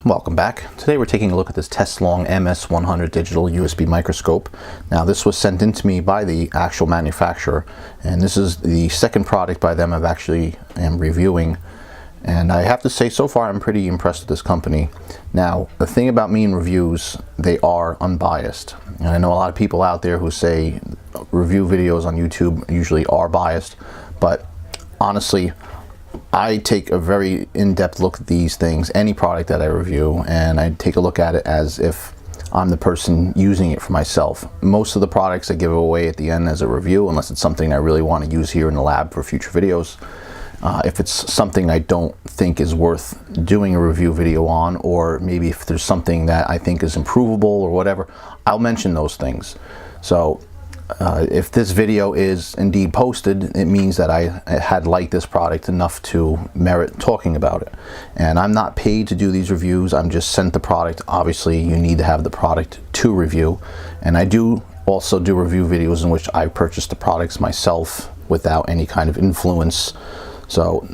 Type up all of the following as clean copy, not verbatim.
Welcome back. Today we're taking a look at this Teslong MS100 digital USB microscope. Now this was sent in to me by the actual manufacturer, and this is the second product by them I've actually am reviewing, and I have to say so far I'm pretty impressed with this company. Now the thing about me in reviews, they are unbiased, and I know a lot of people out there who say review videos on YouTube usually are biased, but honestly I take a very in-depth look at these things, any product that I review, and I take a look at it as if I'm the person using it for myself. Most of the products I give away at the end as a review, unless it's something I really want to use here in the lab for future videos. If it's something I don't think is worth doing a review video on, or maybe if there's something that I think is improvable or whatever, I'll mention those things. So if this video is indeed posted, it means that I had liked this product enough to merit talking about it. And I'm not paid to do these reviews, I'm just sent the product. Obviously you need to have the product to review, and I do also do review videos in which I purchase the products myself without any kind of influence. So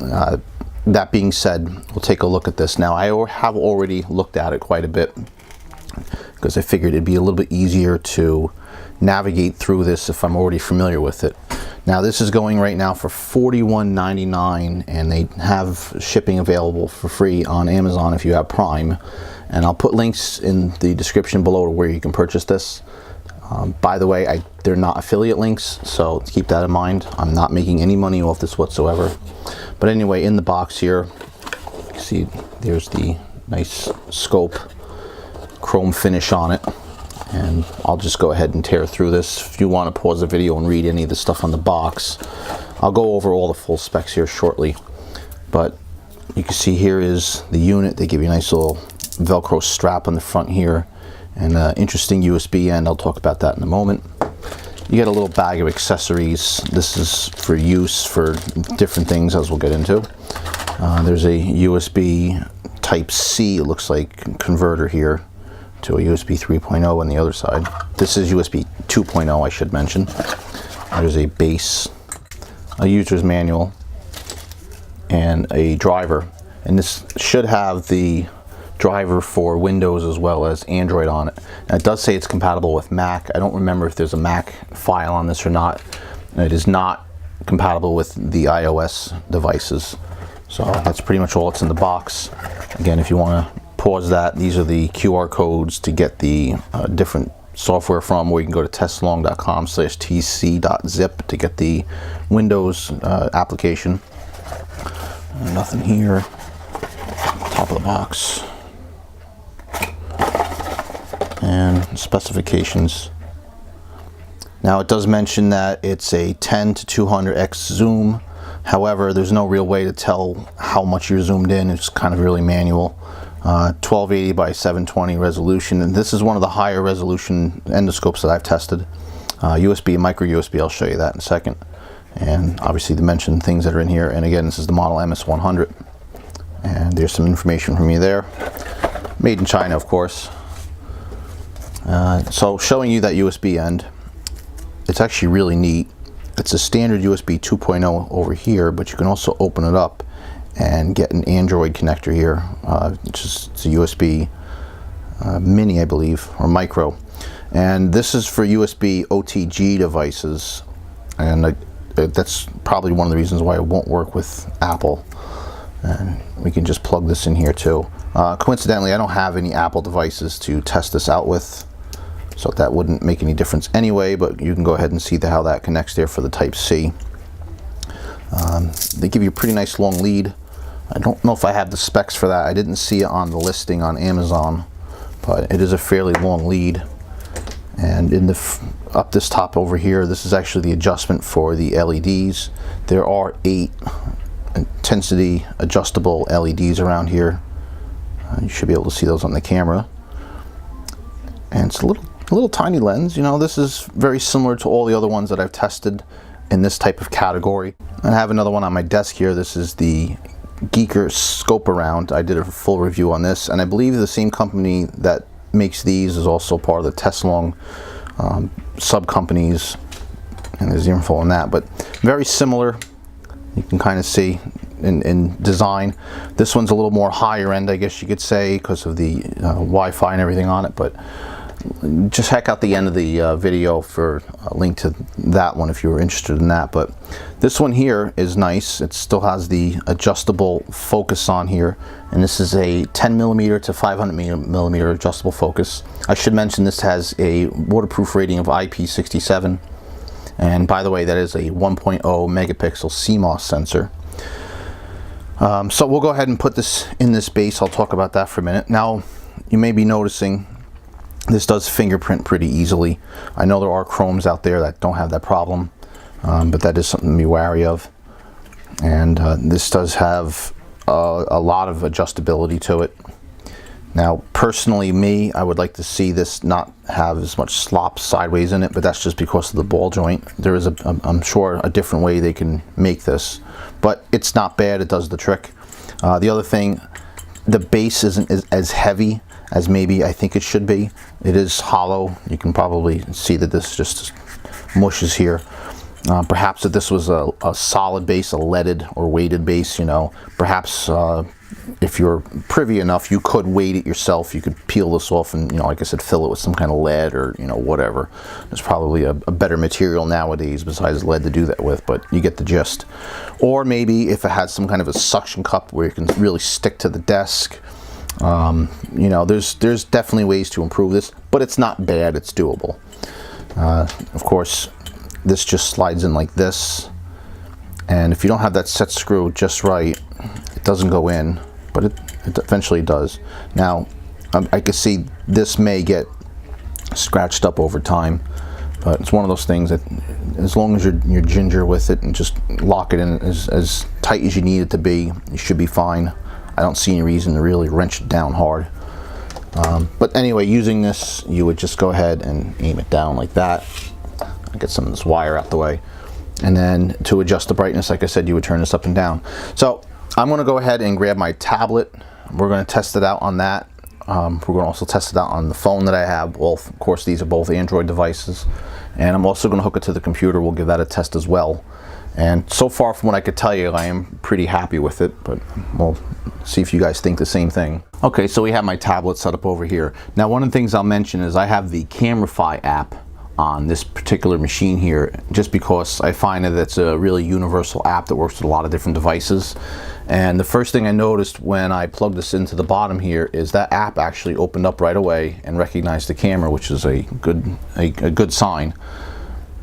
that being said, we'll take a look at this. Now I have already looked at it quite a bit because I figured it'd be a little bit easier to navigate through this if I'm already familiar with it. Now this is going right now for $41.99, and they have shipping available for free on Amazon if you have Prime, and I'll put links in the description below to where you can purchase this. By the way, they're not affiliate links, so keep that in mind. I'm not making any money off this whatsoever. But anyway, in the box here, you see there's the nice scope chrome finish on it. And I'll just go ahead and tear through this. If you want to pause the video and read any of the stuff on the box, I'll go over all the full specs here shortly. But you can see here is the unit. They give you a nice little Velcro strap on the front here, and an interesting USB end. I'll talk about that in a moment. You get a little bag of accessories. This is for use for different things, as we'll get into. There's a USB Type-C, it looks like, converter here to a USB 3.0 on the other side. This is USB 2.0, I should mention. There's a base, a user's manual, and a driver. And this should have the driver for Windows as well as Android on it. And it does say it's compatible with Mac. I don't remember if there's a Mac file on this or not. And it is not compatible with the iOS devices. So that's pretty much all that's in the box. Again, if you want to pause that, these are the QR codes to get the different software from, where you can go to teslong.com/tc.zip to get the Windows application. Nothing here. Top of the box. And specifications. Now it does mention that it's a 10 to 200x zoom. However, there's no real way to tell how much you're zoomed in. It's kind of really manual. 1280 by 720 resolution, and this is one of the higher resolution endoscopes that I've tested. USB, micro USB, I'll show you that in a second. And obviously the mentioned things that are in here. And again, this is the model MS100. And there's some information from me there. Made in China, of course. So showing you that USB end, it's actually really neat. It's a standard USB 2.0 over here, but you can also open it up and get an Android connector here. It's a USB mini, I believe, or micro. And this is for USB OTG devices, and that's probably one of the reasons why it won't work with Apple. And we can just plug this in here too. Coincidentally, I don't have any Apple devices to test this out with, so that wouldn't make any difference anyway, but you can go ahead and see how that connects there for the Type-C. They give you a pretty nice long lead. I don't know if I have the specs for that. I didn't see it on the listing on Amazon, but it is a fairly long lead. And in the up this top over here, this is actually the adjustment for the LEDs. There are 8 intensity adjustable LEDs around here. You should be able to see those on the camera. And it's a little tiny lens. You know, this is very similar to all the other ones that I've tested in this type of category. And I have another one on my desk here. This is the Geeker Scope Around. I did a full review on this, and I believe the same company that makes these is also part of the Teslong sub companies, and there's the info on that, but very similar. You can kind of see in design. This one's a little more higher end, I guess you could say, because of the Wi-Fi and everything on it, but just check out the end of the video for a link to that one if you were interested in that. But this one here is nice. It still has the adjustable focus on here, and this is a 10mm to 500mm adjustable focus. I should mention this has a waterproof rating of IP67, and by the way, that is a 1.0 megapixel CMOS sensor. So we'll go ahead and put this in this base. I'll talk about that for a minute. Now, you may be noticing this does fingerprint pretty easily. I know there are chromes out there that don't have that problem, but that is something to be wary of. And this does have a lot of adjustability to it. Now, personally, I would like to see this not have as much slop sideways in it, but that's just because of the ball joint. There is, I'm sure, a different way they can make this, but it's not bad. It does the trick. The other thing, the base isn't as heavy as maybe I think it should be. It is hollow. You can probably see that this just mushes here. Perhaps if this was a solid base, a leaded or weighted base, you know, perhaps if you're privy enough, you could weight it yourself. You could peel this off and, you know, like I said, fill it with some kind of lead or, you know, whatever. There's probably a better material nowadays besides lead to do that with, but you get the gist. Or maybe if it had some kind of a suction cup where you can really stick to the desk. You know, there's definitely ways to improve this, but it's not bad. It's doable. Of course, this just slides in like this, and if you don't have that set screw just right, it doesn't go in, but it eventually does. Now, I can see this may get scratched up over time, but it's one of those things that as long as you're ginger with it and just lock it in as tight as you need it to be, you should be fine. I don't see any reason to really wrench it down hard. But anyway, using this, you would just go ahead and aim it down like that. I'll get some of this wire out the way. And then to adjust the brightness, like I said, you would turn this up and down. So I'm going to go ahead and grab my tablet. We're going to test it out on that. We're going to also test it out on the phone that I have. Well, of course, these are both Android devices. And I'm also going to hook it to the computer. We'll give that a test as well. And so far from what I could tell you, I am pretty happy with it, but we'll see if you guys think the same thing. Okay, so we have my tablet set up over here. Now, one of the things I'll mention is I have the Camerify app on this particular machine here, just because I find that it's a really universal app that works with a lot of different devices. And the first thing I noticed when I plugged this into the bottom here is that app actually opened up right away and recognized the camera, which is a good sign.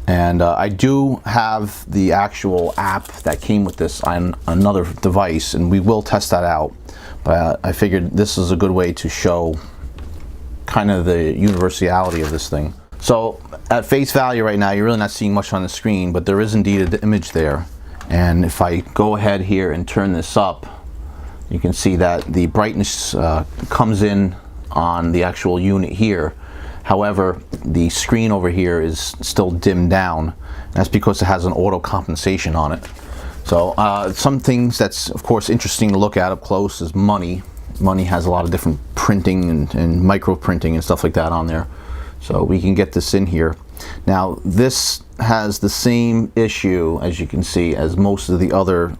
And I do have the actual app that came with this on another device, and we will test that out. But I figured this is a good way to show kind of the universality of this thing. So at face value right now, you're really not seeing much on the screen, but there is indeed an image there. And if I go ahead here and turn this up, you can see that the brightness comes in on the actual unit here. However, the screen over here is still dimmed down. That's because it has an auto compensation on it. So some things that's of course interesting to look at up close is money. Money has a lot of different printing and micro printing and stuff like that on there. So we can get this in here. Now this has the same issue, as you can see, as most of the other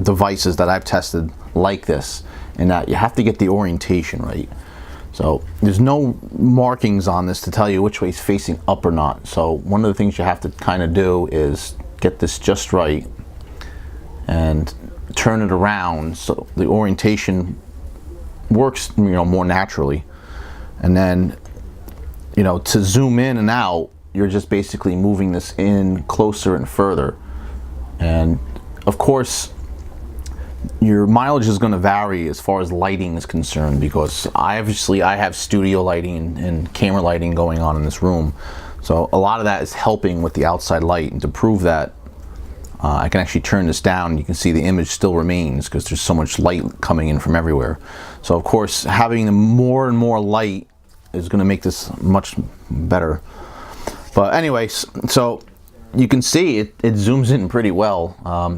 devices that I've tested like this, in that you have to get the orientation right. So there's no markings on this to tell you which way is facing up or not. So one of the things you have to kind of do is get this just right and turn it around so the orientation works, you know, more naturally. And then, you know, to zoom in and out, you're just basically moving this in closer and further. And of course, your mileage is going to vary as far as lighting is concerned, because I have studio lighting and camera lighting going on in this room. So a lot of that is helping with the outside light, and to prove that, I can actually turn this down and you can see the image still remains because there's so much light coming in from everywhere. So of course, having more and more light is going to make this much better. But anyways, so you can see it zooms in pretty well.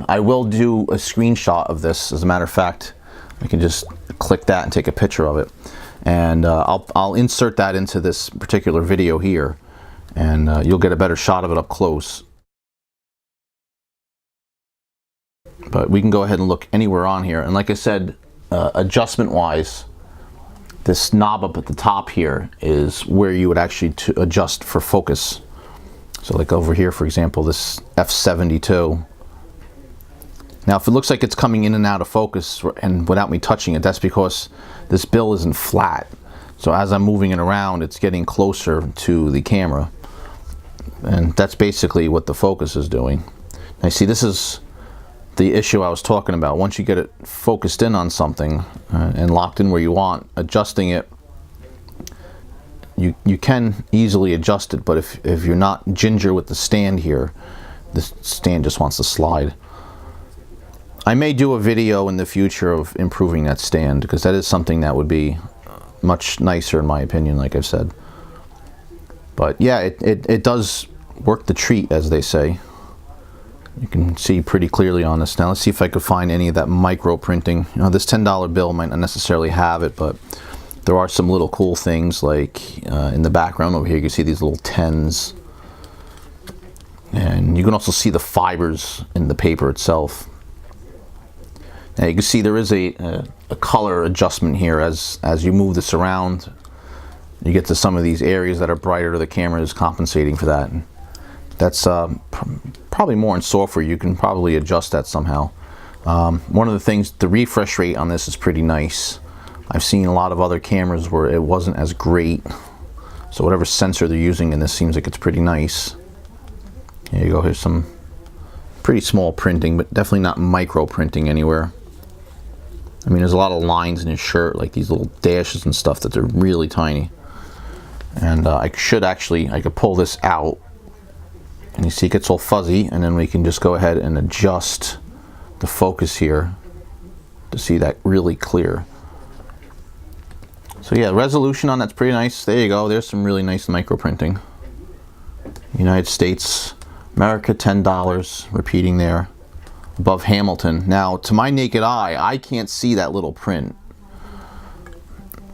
I will do a screenshot of this. As a matter of fact, I can just click that and take a picture of it, and I'll insert that into this particular video here, and you'll get a better shot of it up close. But we can go ahead and look anywhere on here. And like I said, adjustment wise, this knob up at the top here is where you would actually adjust for focus. So like over here, for example, this f72. Now if it looks like it's coming in and out of focus and without me touching it, that's because this bill isn't flat. So as I'm moving it around, it's getting closer to the camera. And that's basically what the focus is doing. Now see, this is the issue I was talking about. Once you get it focused in on something and locked in where you want, adjusting it, you can easily adjust it, but if you're not ginger with the stand here, the stand just wants to slide. I may do a video in the future of improving that stand, because that is something that would be much nicer in my opinion, like I've said. But yeah, it does work the treat, as they say. You can see pretty clearly on this. Now let's see if I could find any of that micro printing. You know, this $10 bill might not necessarily have it, but there are some little cool things, like in the background over here you can see these little 10s. And you can also see the fibers in the paper itself. Now you can see there is a color adjustment here as you move this around. You get to some of these areas that are brighter, the camera is compensating for that. That's probably more in software. You can probably adjust that somehow. One of the things, the refresh rate on this is pretty nice. I've seen a lot of other cameras where it wasn't as great. So whatever sensor they're using in this seems like it's pretty nice. Here you go, here's some pretty small printing, but definitely not micro printing anywhere. I mean, there's a lot of lines in his shirt, like these little dashes and stuff, that they're really tiny. And I could pull this out, and you see it gets all fuzzy, and then we can just go ahead and adjust the focus here to see that really clear. So yeah, resolution on that's pretty nice. There you go, there's some really nice micro printing. United States, America, $10, repeating there, above Hamilton. Now, to my naked eye, I can't see that little print.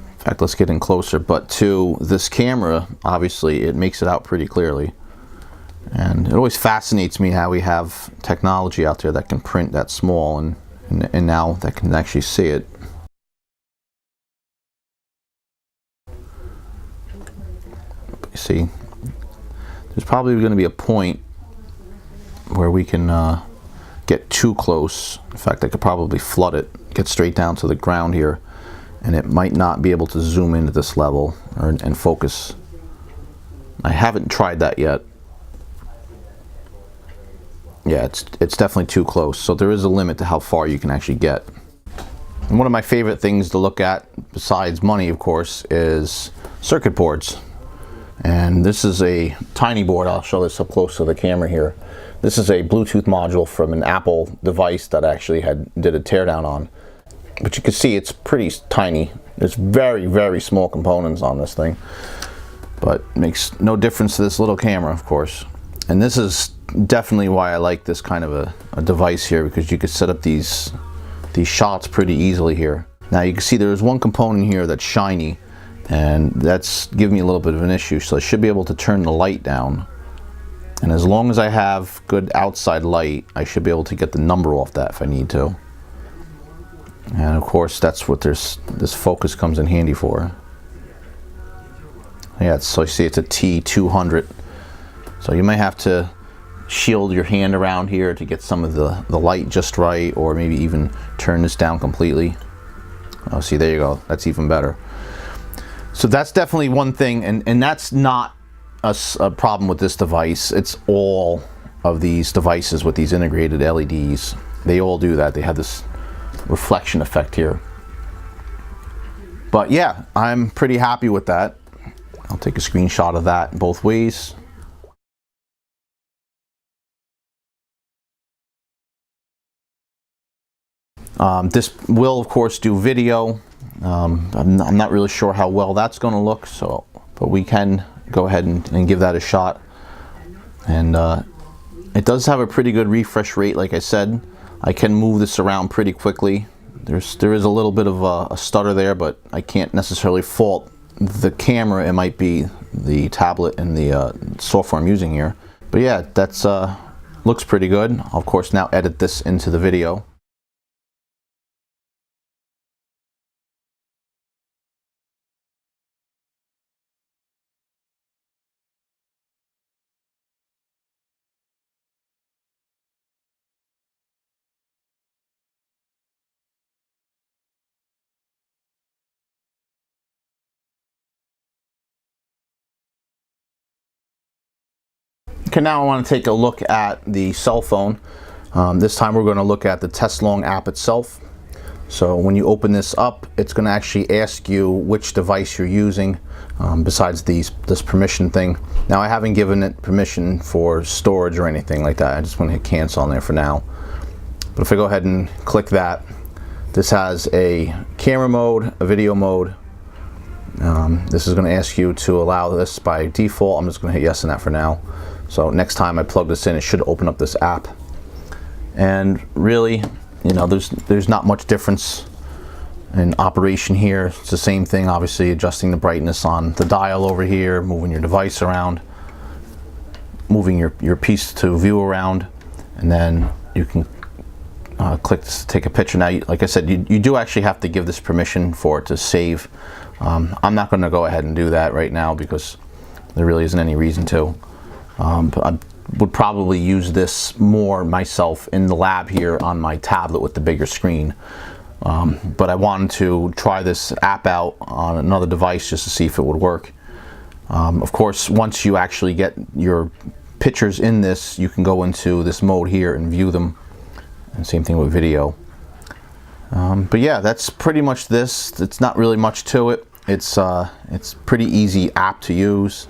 In fact, let's get in closer, but to this camera, obviously, it makes it out pretty clearly. And it always fascinates me how we have technology out there that can print that small, and now that can actually see it. You see, there's probably going to be a point where we can get too close. In fact, I could probably flood it, get straight down to the ground here, and it might not be able to zoom into this level and focus. I haven't tried that yet. Yeah, it's definitely too close, so there is a limit to how far you can actually get. And one of my favorite things to look at, besides money of course, is circuit boards. And this is a tiny board. I'll show this up close to the camera here. This is a Bluetooth module from an Apple device that I actually did a teardown on. But you can see it's pretty tiny. There's very, very small components on this thing. But it makes no difference to this little camera, of course. And this is definitely why I like this kind of a device here, because you could set up these shots pretty easily here. Now you can see there's one component here that's shiny, and that's giving me a little bit of an issue. So I should be able to turn the light down. And as long as I have good outside light, I should be able to get the number off that if I need to. And of course, that's what this focus comes in handy for. Yeah, so you see it's a T200. So you might have to shield your hand around here to get some of the light just right, or maybe even turn this down completely. Oh, see, there you go. That's even better. So that's definitely one thing, and that's not a problem with this device. It's all of these devices with these integrated LEDs. They all do that. They have this reflection effect here. But yeah, I'm pretty happy with that. I'll take a screenshot of that both ways. This will of course do video. I'm not really sure how well that's going to look, but we can go ahead and give that a shot. And it does have a pretty good refresh rate. Like I said, I can move this around pretty quickly. There is a little bit of a stutter there, but I can't necessarily fault the camera. It might be the tablet and the software I'm using here. But yeah, that's looks pretty good. I'll of course now edit this into the video. Okay, now I want to take a look at the cell phone. This time we're going to look at the Teslong app itself. So when you open this up, it's going to actually ask you which device you're using, besides this permission thing. Now I haven't given it permission for storage or anything like that. I just want to hit cancel on there for now. But if I go ahead and click that, this has a camera mode, a video mode. This is going to ask you to allow this by default. I'm just going to hit yes on that for now. So next time I plug this in, it should open up this app. And really, you know, there's not much difference in operation here. It's the same thing, obviously adjusting the brightness on the dial over here, moving your device around, moving your piece to view around, and then you can click this to take a picture. Now, like I said, you do actually have to give this permission for it to save. I'm not going to go ahead and do that right now because there really isn't any reason to. But I would probably use this more myself in the lab here on my tablet with the bigger screen. But I wanted to try this app out on another device just to see if it would work. Of course, once you actually get your pictures in this, you can go into this mode here and view them. And same thing with video. But yeah, that's pretty much this. It's not really much to it. It's pretty easy app to use.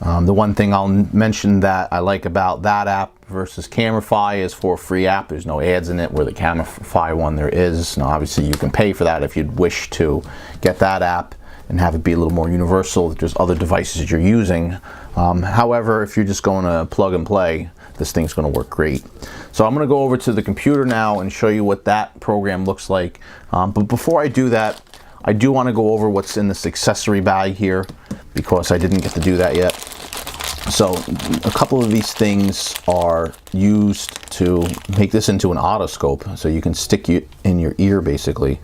The one thing I'll mention that I like about that app versus Camify is for a free app. There's no ads in it, where the Camify one there is. Now obviously you can pay for that if you'd wish to get that app and have it be a little more universal if there's other devices you're using. However, if you're just going to plug and play, this thing's going to work great. So I'm going to go over to the computer now and show you what that program looks like. But before I do that, I do want to go over what's in this accessory bag here, because I didn't get to do that yet. So a couple of these things are used to make this into an otoscope, so you can stick it in your ear basically.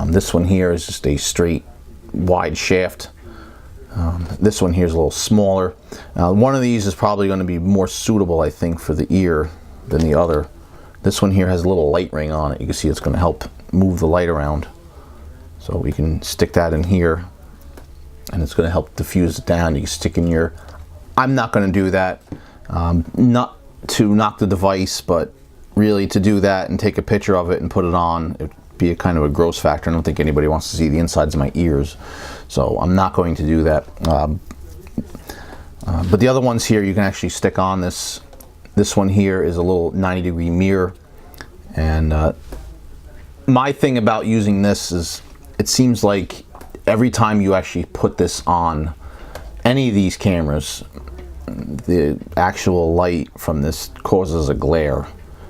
This one here is just a straight wide shaft. This one here is a little smaller. One of these is probably going to be more suitable, I think, for the ear than the other. This one here has a little light ring on it. You can see it's going to help move the light around. So we can stick that in here and it's going to help diffuse it down. You can stick in your... I'm not going to do that, not to knock the device, but really to do that and take a picture of it and put it on, it would be a kind of a gross factor. I don't think anybody wants to see the insides of my ears, so I'm not going to do that. But the other ones here you can actually stick on. This one here is a little 90-degree mirror, and my thing about using this is it seems like every time you actually put this on any of these cameras, the actual light from this causes a glare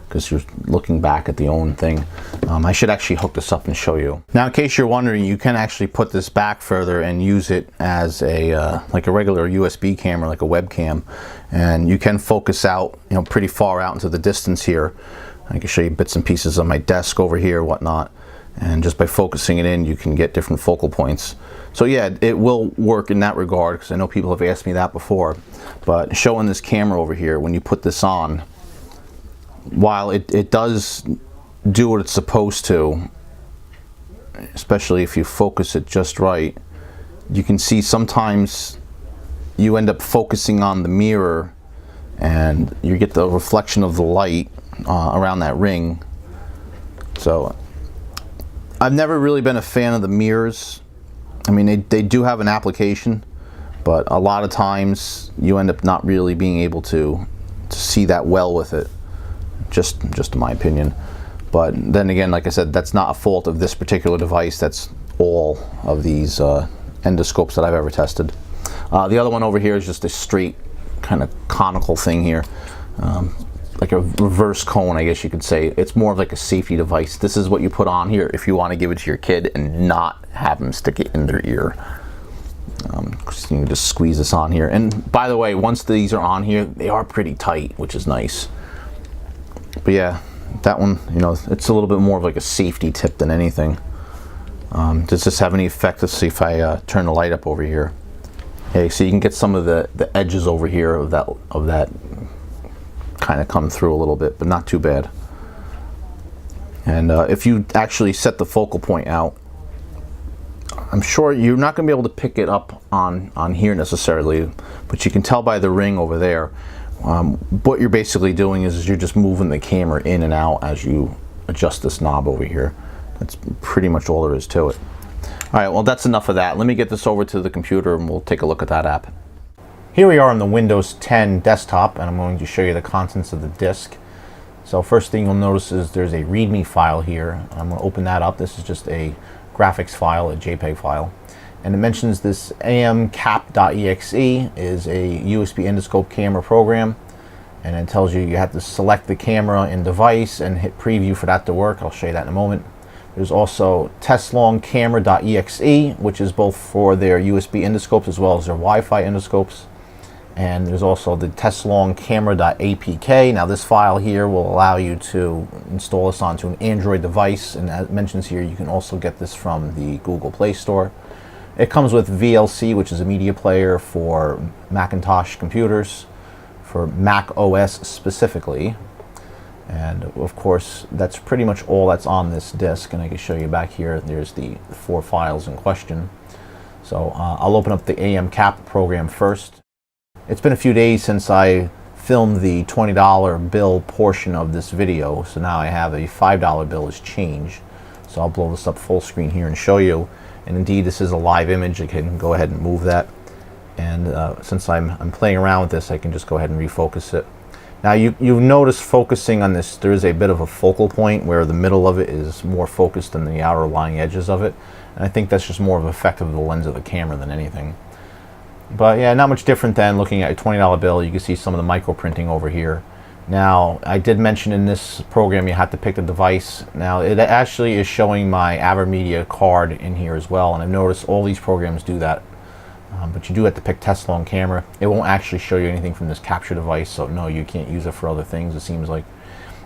because you're looking back at the own thing. I should actually hook this up and show you. Now, in case you're wondering, you can actually put this back further and use it as a like a regular USB camera, like a webcam, and you can focus out, you know, pretty far out into the distance here. I can show you bits and pieces of my desk over here, whatnot, and just by focusing it in, you can get different focal points. So yeah, it will work in that regard, because I know people have asked me that before. But showing this camera over here, when you put this on, while it does do what it's supposed to, especially if you focus it just right, you can see sometimes you end up focusing on the mirror and you get the reflection of the light around that ring. So I've never really been a fan of the mirrors. I mean, they do have an application, but a lot of times you end up not really being able to see that well with it, just in my opinion. But then again, like I said, that's not a fault of this particular device. That's all of these endoscopes that I've ever tested. The other one over here is just a straight kind of conical thing here, like a reverse cone, I guess you could say. It's more of like a safety device. This is what you put on here if you want to give it to your kid and not have them stick it in their ear. You can just squeeze this on here. And by the way, once these are on here, they are pretty tight, which is nice. But yeah, that one, you know, it's a little bit more of like a safety tip than anything. Does this have any effect? Let's see if I turn the light up over here. Hey, so you can get some of the edges over here of that kind of come through a little bit, but not too bad. And if you actually set the focal point out, I'm sure you're not going to be able to pick it up on here necessarily, but you can tell by the ring over there. What you're basically doing is you're just moving the camera in and out as you adjust this knob over here. That's pretty much all there is to it. All right, well, that's enough of that. Let me get this over to the computer and we'll take a look at that app. Here we are on the Windows 10 desktop, and I'm going to show you the contents of the disk. So first thing you'll notice is there's a README file here. I'm going to open that up. This is just a graphics file, a JPEG file. And it mentions this amcap.exe is a USB endoscope camera program. And it tells you have to select the camera and device and hit preview for that to work. I'll show you that in a moment. There's also Teslong camera.exe, which is both for their USB endoscopes as well as their Wi-Fi endoscopes. And there's also the Teslong camera.apk. Now this file here will allow you to install this onto an Android device, and as it mentions here, you can also get this from the Google Play Store. It comes with VLC, which is a media player for Macintosh computers, for Mac OS specifically. And of course, that's pretty much all that's on this disk, and I can show you back here, there's the 4 files in question. So I'll open up the AMCAP program first. It's been a few days since I filmed the $20 bill portion of this video, so now I have a $5 bill as change. So I'll blow this up full screen here and show you. And indeed, this is a live image. I can go ahead and move that. And since I'm playing around with this, I can just go ahead and refocus it. Now you've noticed focusing on this, there is a bit of a focal point where the middle of it is more focused than the outer lying edges of it. And I think that's just more of an effect of the lens of the camera than anything. But yeah, not much different than looking at a $20 bill. You can see some of the micro printing over here. Now, I did mention in this program you have to pick the device. Now, it actually is showing my AverMedia card in here as well, and I've noticed all these programs do that. But you do have to pick Teslong camera. It won't actually show you anything from this capture device, so no, you can't use it for other things, it seems like.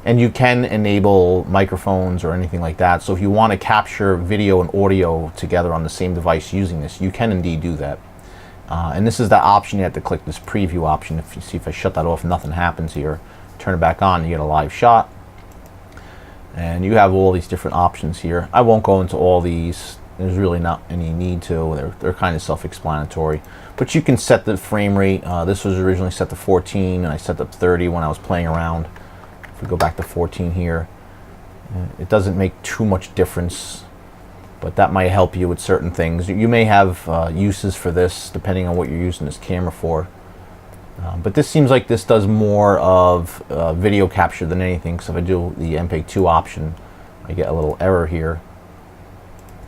And you can enable microphones or anything like that. So if you want to capture video and audio together on the same device using this, you can indeed do that. And this is the option. You have to click this preview option. If you see, if I shut that off, nothing happens here. Turn it back on, you get a live shot. And you have all these different options here. I won't go into all these. There's really not any need to. They're kind of self-explanatory. But you can set the frame rate. This was originally set to 14, and I set up 30 when I was playing around. If we go back to 14 here, it doesn't make too much difference, but that might help you with certain things. You may have uses for this depending on what you're using this camera for. But this seems like this does more of video capture than anything, because if I do the MPEG 2 option, I get a little error here.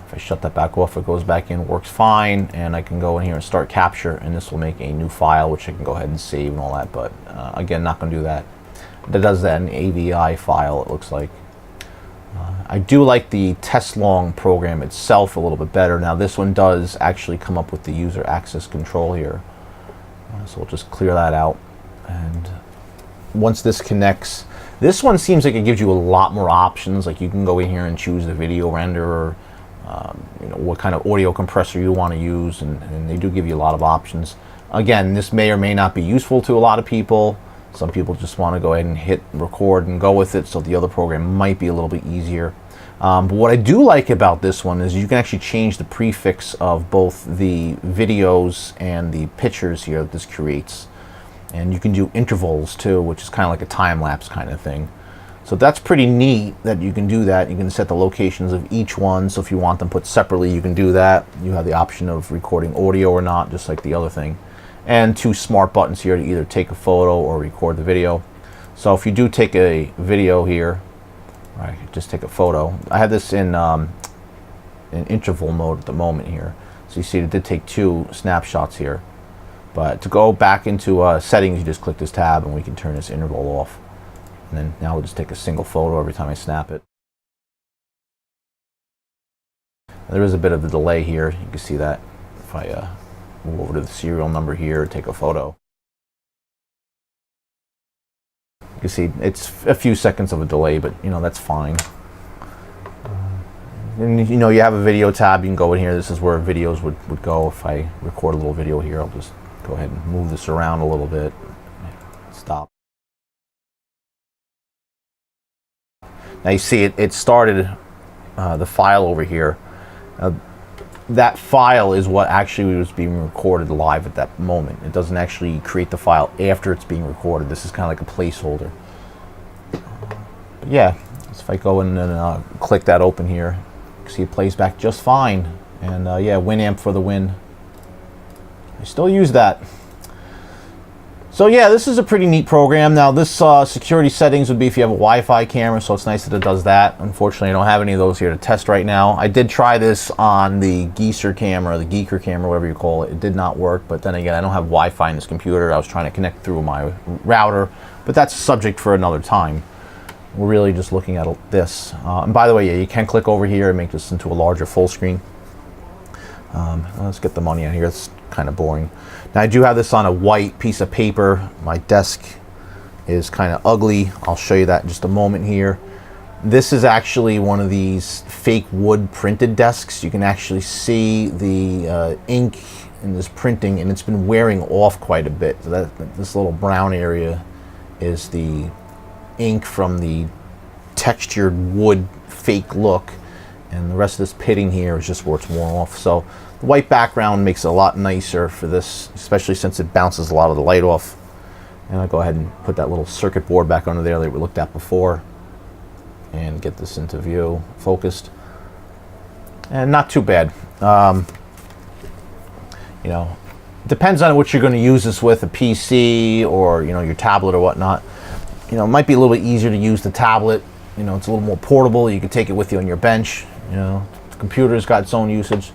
If I shut that back off, it goes back in, works fine, and I can go in here and start capture, and this will make a new file, which I can go ahead and save and all that, but again, not going to do that. That does that in AVI file, it looks like. I do like the Teslong program itself a little bit better. Now this one does actually come up with the user access control here. So we'll just clear that out. And once this connects, this one seems like it gives you a lot more options. Like you can go in here and choose the video renderer, you know, what kind of audio compressor you want to use, and they do give you a lot of options. Again, this may or may not be useful to a lot of people. Some people just want to go ahead and hit record and go with it, so the other program might be a little bit easier. But what I do like about this one is you can actually change the prefix of both the videos and the pictures here that this creates. And you can do intervals too, which is kind of like a time-lapse kind of thing. So that's pretty neat that you can do that. You can set the locations of each one, so if you want them put separately, you can do that. You have the option of recording audio or not, just like the other thing. And 2 smart buttons here to either take a photo or record the video. So if you do take a video here, right, just take a photo. I have this in interval mode at the moment here. So you see it did take 2 snapshots here. But to go back into settings, you just click this tab and we can turn this interval off. And then now we'll just take a single photo every time I snap it. There is a bit of a delay here. You can see that if I move over to the serial number here, take a photo. You can see it's a few seconds of a delay, but you know, that's fine. And you know, you have a video tab, you can go in here. This is where videos would go. If I record a little video here, I'll just go ahead and move this around a little bit. Stop. Now you see it started the file over here. That file is what actually was being recorded live at that moment. It doesn't actually create the file after it's being recorded. This is kind of like a placeholder. But yeah, so if I go in and click that open here, you can see it plays back just fine. And yeah, Winamp for the win. I still use that. So yeah, this is a pretty neat program. Now this security settings would be if you have a Wi-Fi camera, so it's nice that it does that. Unfortunately, I don't have any of those here to test right now. I did try this on the Geezer camera, the Geeker camera, whatever you call it. It did not work, but then again, I don't have Wi-Fi in this computer. I was trying to connect through my router, but that's a subject for another time. We're really just looking at this. And by the way, yeah, you can click over here and make this into a larger full screen. Let's get the money out here. It's kind of boring. Now I do have this on a white piece of paper. My desk is kind of ugly. I'll show you that in just a moment here. This is actually one of these fake wood printed desks. You can actually see the ink in this printing, and it's been wearing off quite a bit. So this little brown area is the ink from the textured wood fake look, and the rest of this pitting here is just where it's worn off. So the white background makes it a lot nicer for this, especially since it bounces a lot of the light off. And I'll go ahead and put that little circuit board back under there that we looked at before and get this into view, focused. And not too bad. You know, depends on what you're going to use this with, a PC or, you know, your tablet or whatnot. You know, it might be a little bit easier to use the tablet. You know, it's a little more portable. You can take it with you on your bench. You know, the computer's got its own usage.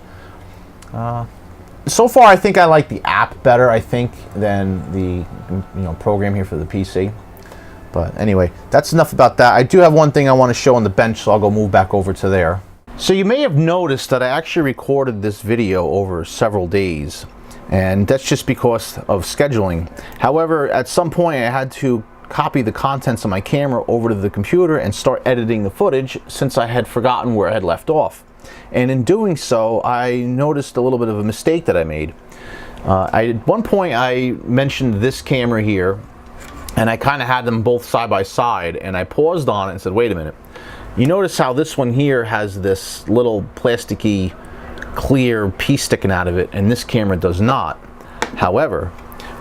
So far, I think I like the app better, I think, than the program here for the PC. But anyway, that's enough about that. I do have one thing I want to show on the bench, so I'll go move back over to there. So you may have noticed that I actually recorded this video over several days, and that's just because of scheduling. However, at some point I had to copy the contents of my camera over to the computer and start editing the footage, since I had forgotten where I had left off. And in doing so, I noticed a little bit of a mistake that I made. At one point I mentioned this camera here, and I kind of had them both side by side, and I paused on it and said, wait a minute. You notice how this one here has this little plasticky clear piece sticking out of it, and this camera does not. However,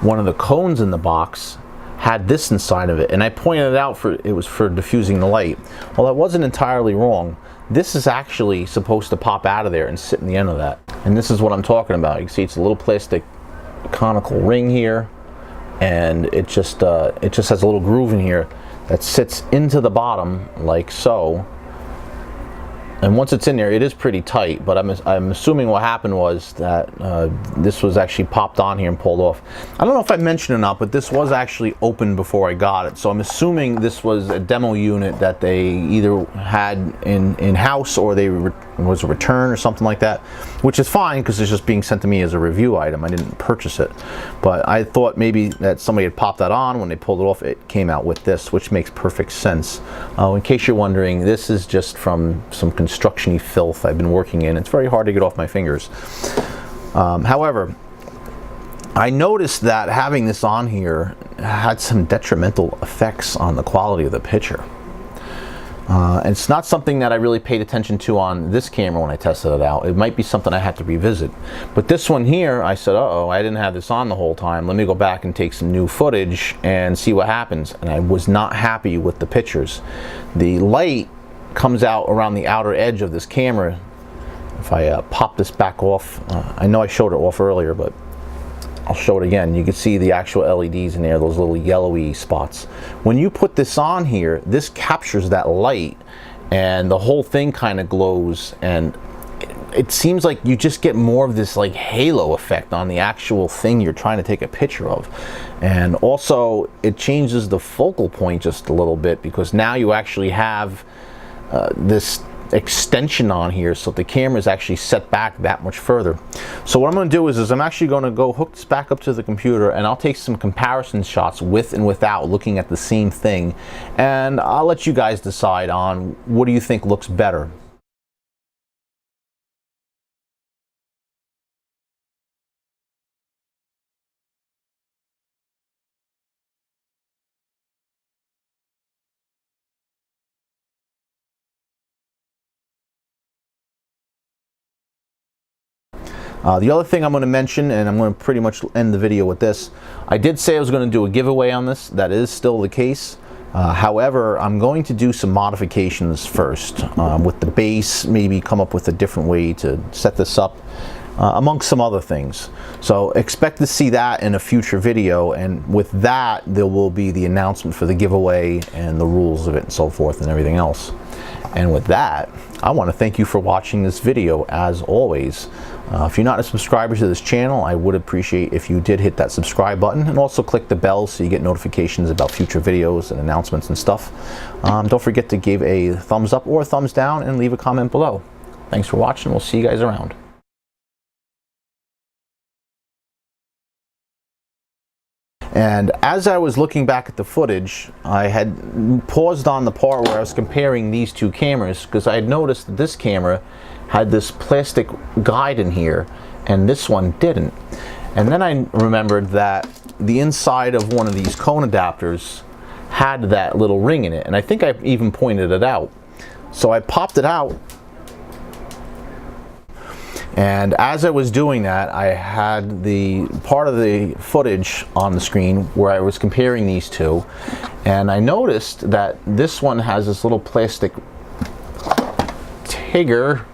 one of the cones in the box had this inside of it, and I pointed it out it was for diffusing the light. Well, that wasn't entirely wrong. This is actually supposed to pop out of there and sit in the end of that. And this is what I'm talking about. You can see it's a little plastic conical ring here, and it just has a little groove in here that sits into the bottom like so. And once it's in there, it is pretty tight, but I'm assuming what happened was that this was actually popped on here and pulled off. I don't know if I mentioned or not, but this was actually open before I got it. So I'm assuming this was a demo unit that they either had in-house or was a return or something like that, which is fine because it's just being sent to me as a review item. I didn't purchase it. But I thought maybe that somebody had popped that on. When they pulled it off, it came out with this, which makes perfect sense. In case you're wondering, this is just from some construction-y filth I've been working in. It's very hard to get off my fingers. However, I noticed that having this on here had some detrimental effects on the quality of the picture. It's not something that I really paid attention to on this camera when I tested it out. It might be something I had to revisit. But this one here, I said, uh-oh, I didn't have this on the whole time. Let me go back and take some new footage and see what happens. And I was not happy with the pictures. The light comes out around the outer edge of this camera. If I pop this back off, I know I showed it off earlier, but I'll show it again. You can see the actual LEDs in there, those little yellowy spots. When you put this on here, this captures that light and the whole thing kind of glows, and it seems like you just get more of this like halo effect on the actual thing you're trying to take a picture of. And also it changes the focal point just a little bit, because now you actually have this extension on here, so the camera is actually set back that much further. So what I'm going to do is I'm actually going to go hook this back up to the computer, and I'll take some comparison shots with and without, looking at the same thing, and I'll let you guys decide on what do you think looks better. The other thing I'm going to mention, and I'm going to pretty much end the video with this, I did say I was going to do a giveaway on this. That is still the case. However, I'm going to do some modifications first with the base, maybe come up with a different way to set this up, amongst some other things. So expect to see that in a future video, and with that there will be the announcement for the giveaway and the rules of it and so forth and everything else. And with that, I want to thank you for watching this video as always. If you're not a subscriber to this channel, I would appreciate if you did hit that subscribe button and also click the bell so you get notifications about future videos and announcements and stuff. Don't forget to give a thumbs up or a thumbs down and leave a comment below. Thanks for watching. We'll see you guys around. And as I was looking back at the footage, I had paused on the part where I was comparing these two cameras, because I had noticed that this camera had this plastic guide in here and this one didn't. And then I remembered that the inside of one of these cone adapters had that little ring in it, and I think I even pointed it out. So I popped it out, and as I was doing that, I had the part of the footage on the screen where I was comparing these two, and I noticed that this one has this little plastic Tigger